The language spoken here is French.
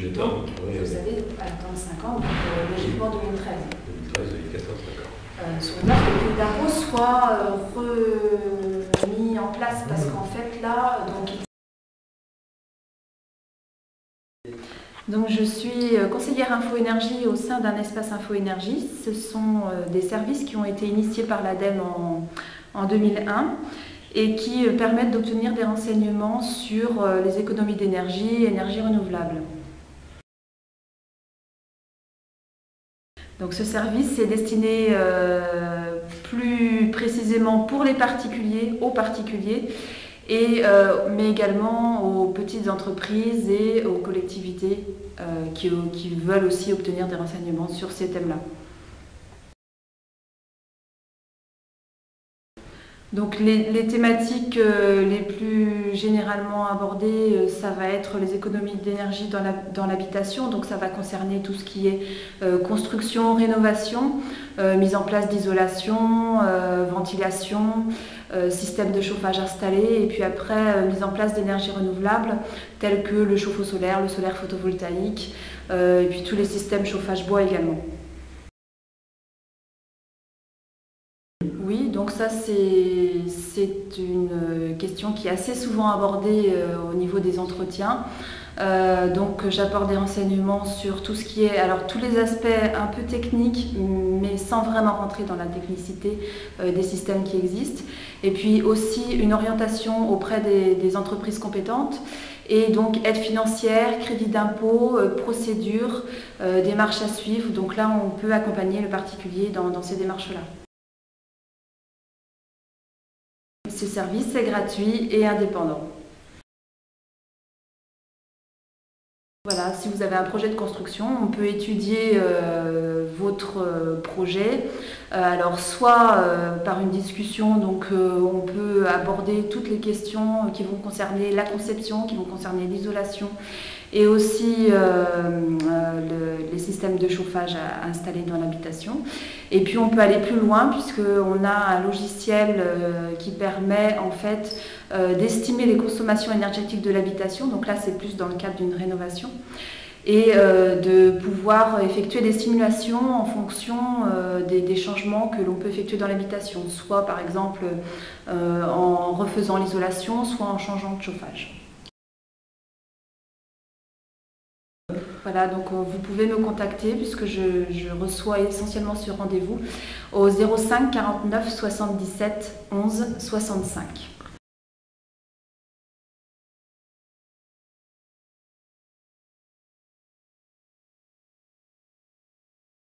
J'attends. Vous savez, attendre 5 ans, donc logiquement 2013. 2013, 2014, d'accord. Sur le que le crédit d'impôt soit remis en place, parce qu'en fait là, donc je suis conseillère info-énergie au sein d'un espace info-énergie. Ce sont des services qui ont été initiés par l'ADEME en 2001 et qui permettent d'obtenir des renseignements sur les économies d'énergie et énergie renouvelable. Donc ce service est destiné plus précisément pour les particuliers, aux particuliers, mais également aux petites entreprises et aux collectivités qui veulent aussi obtenir des renseignements sur ces thèmes-là. Donc les thématiques les plus généralement abordées, ça va être les économies d'énergie dans l'habitation, donc ça va concerner tout ce qui est construction, rénovation, mise en place d'isolation, ventilation, système de chauffage installé, et puis après mise en place d'énergies renouvelables telles que le chauffe-eau solaire, le solaire photovoltaïque, et puis tous les systèmes chauffage bois également. Oui, donc ça c'est une question qui est assez souvent abordée au niveau des entretiens. Donc j'apporte des renseignements sur tout ce qui est, alors tous les aspects un peu techniques, mais sans vraiment rentrer dans la technicité des systèmes qui existent. Et puis aussi une orientation auprès des entreprises compétentes. Et donc aide financière, crédit d'impôt, procédure, démarches à suivre. Donc là on peut accompagner le particulier dans ces démarches-là. Ce service est gratuit et indépendant. Voilà, si vous avez un projet de construction, on peut étudier votre projet. Alors soit par une discussion, donc on peut aborder toutes les questions qui vont concerner la conception, qui vont concerner l'isolation et aussi les systèmes de chauffage installés dans l'habitation. Et puis on peut aller plus loin puisqu'on a un logiciel qui permet en fait d'estimer les consommations énergétiques de l'habitation. Donc là c'est plus dans le cadre d'une rénovation. Et de pouvoir effectuer des simulations en fonction des changements que l'on peut effectuer dans l'habitation, soit par exemple en refaisant l'isolation, soit en changeant de chauffage. Voilà, donc vous pouvez me contacter puisque je reçois essentiellement ce rendez-vous au 05 49 77 11 65.